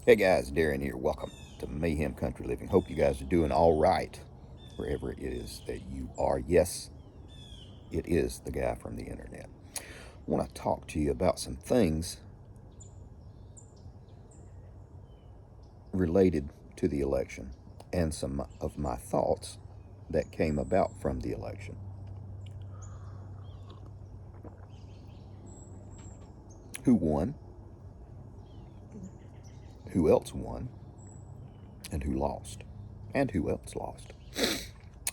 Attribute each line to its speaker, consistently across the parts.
Speaker 1: Hey guys, Darren here. Welcome to Mayhem Country Living. Hope you guys are doing all right wherever it is that you are. Yes, it is the guy from the internet. I want to talk to you about some things related to the election and some of my thoughts that came about from the election. Who won? Who else won? And who lost? And who else lost?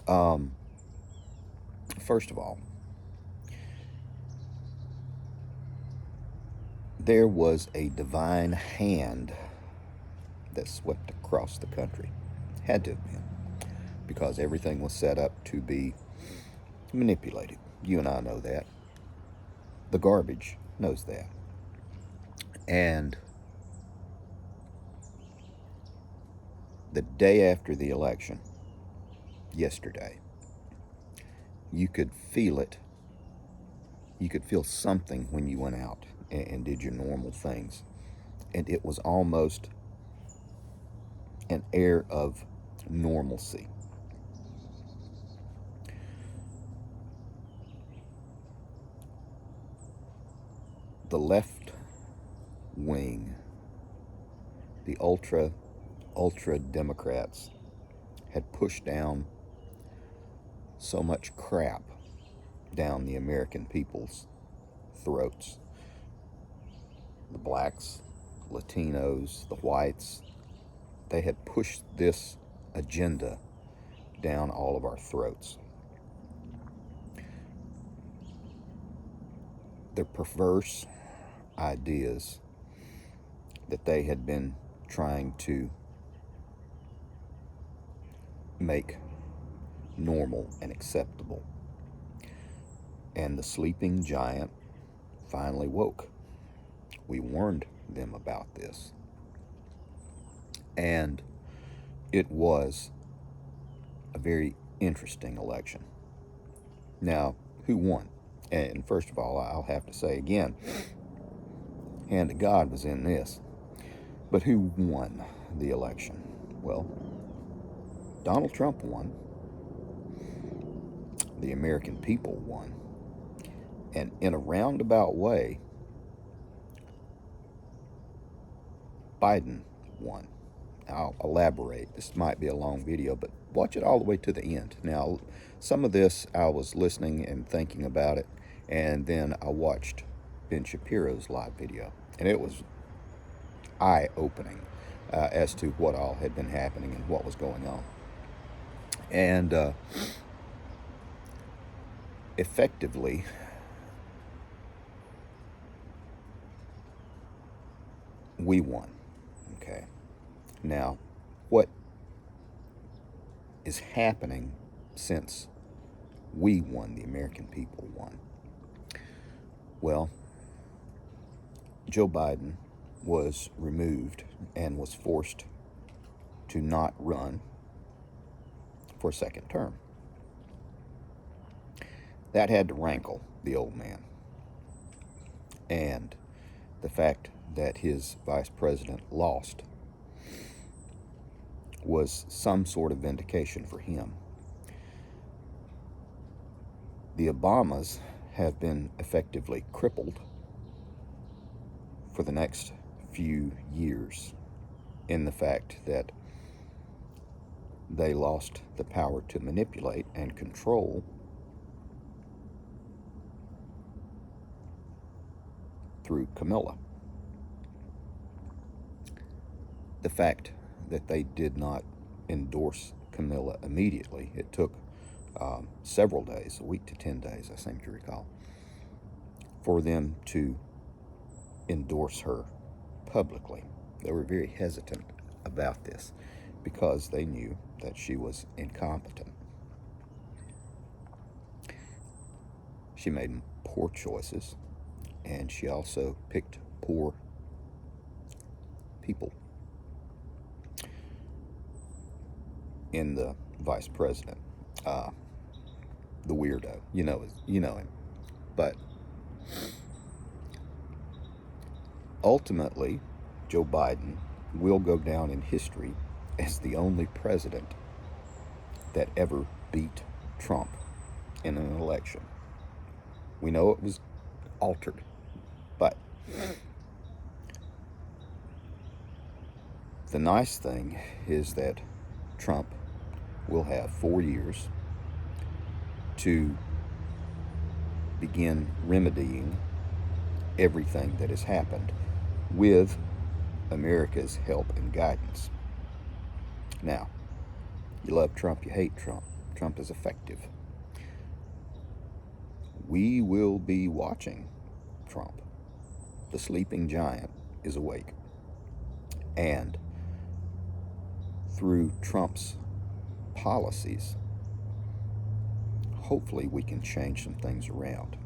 Speaker 1: Um, First of all, there was a divine hand that swept across the country. Had to have been, because everything was set up to be manipulated. You and I know that. The garbage knows that. And the day after the election, yesterday, you could feel it. You could feel something when you went out and did your normal things. And it was almost an air of normalcy. The left wing, the ultra Democrats, had pushed down so much crap down the American people's throats. The blacks, Latinos, the whites, they had pushed this agenda down all of our throats. Their perverse ideas that they had been trying to make normal and acceptable. And the sleeping giant finally woke. We warned them about this. And it was a very interesting election. Now, who won? And first of all, I'll have to say again, hand of God was in this. But who won the election? Well, Donald Trump won. The American people won. And in a roundabout way, Biden won. I'll elaborate. This might be a long video, but watch it all the way to the end. Now, some of this I was listening and thinking about it, and then I watched Ben Shapiro's live video, and it was eye-opening as to what all had been happening and what was going on. And effectively, we won. Okay. Now, what is happening since we won, the American people won? Well, Joe Biden was removed and was forced to not run for a second term. That had to rankle the old man. And the fact that his vice president lost was some sort of vindication for him. The Obamas have been effectively crippled for the next few years in the fact that they lost the power to manipulate and control through Camilla. The fact that they did not endorse Camilla immediately, it took several days, a week to 10 days, I seem to recall, for them to endorse her publicly. They were very hesitant about this because they knew that she was incompetent. She made poor choices, and she also picked poor people in the vice president, the weirdo. You know him. But ultimately, Joe Biden will go down in history as the only president that ever beat Trump in an election. We know it was altered, but the nice thing is that Trump will have 4 years to begin remedying everything that has happened with America's help and guidance. Now, you love Trump, you hate Trump. Trump is effective. We will be watching Trump. The sleeping giant is awake. And through Trump's policies, hopefully we can change some things around.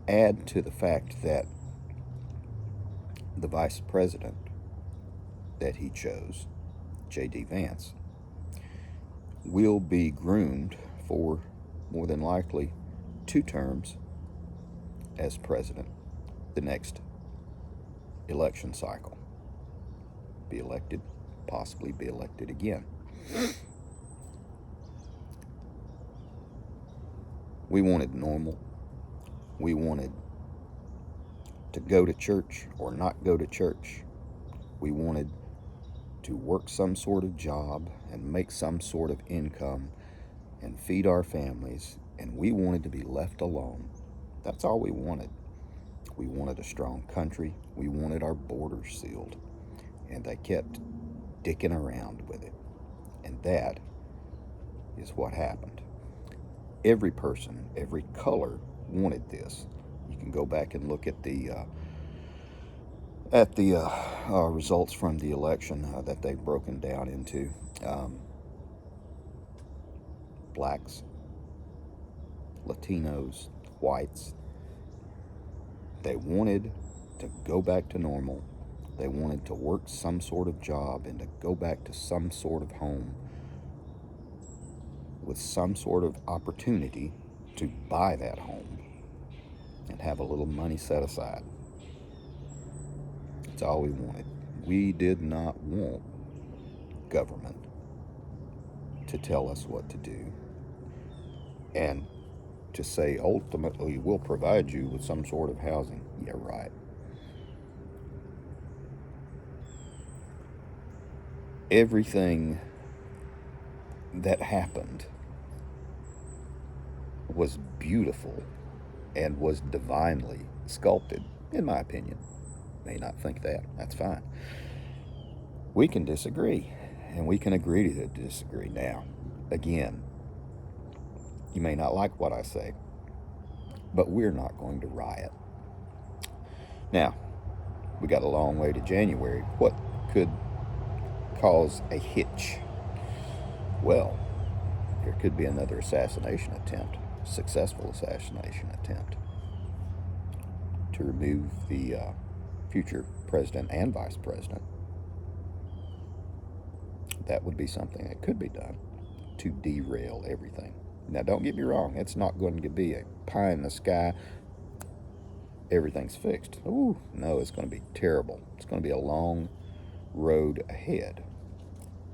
Speaker 1: Add to the fact that the vice president that he chose, J.D. Vance, will be groomed for more than likely 2 terms as president the next election cycle. Be elected, possibly be elected again. We wanted normal. We wanted to go to church or not go to church. We wanted to work some sort of job and make some sort of income and feed our families, and we wanted to be left alone. That's all we wanted. We wanted a strong country. We wanted our borders sealed, and they kept dicking around with it. And that is what happened. Every person, every color wanted this. You can go back and look at the results from the election that they've broken down into blacks, Latinos, whites. They wanted to go back to normal. They wanted to work some sort of job and to go back to some sort of home with some sort of opportunity to buy that home and have a little money set aside. That's all we wanted. We did not want government to tell us what to do and to say, ultimately, we'll provide you with some sort of housing. Yeah, right. Everything that happened was beautiful and was divinely sculpted, in my opinion. May not think that. That's fine. We can disagree, and we can agree to disagree. Now, again, you may not like what I say, but we're not going to riot. Now, we got a long way to January. What could cause a hitch? Well, there could be another assassination attempt, successful assassination attempt, to remove the future president and vice president. That would be something that could be done to derail everything. Now, don't get me wrong, it's not going to be a pie in the sky, everything's fixed. Ooh, no, it's going to be terrible. It's going to be a long road ahead.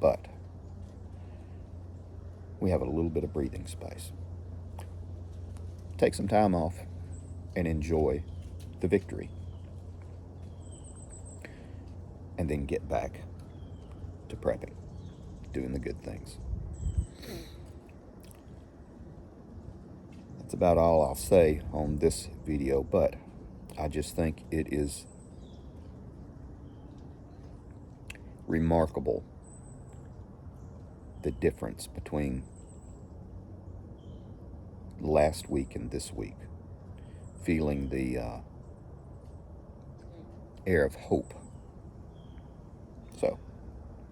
Speaker 1: But we have a little bit of breathing space. Take some time off and enjoy the victory. And then get back to prepping, doing the good things. That's about all I'll say on this video, but I just think it is remarkable the difference between last week and this week. Feeling the air of hope. So,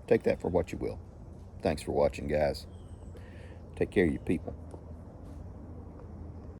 Speaker 1: take that for what you will. Thanks for watching, guys. Take care of your people.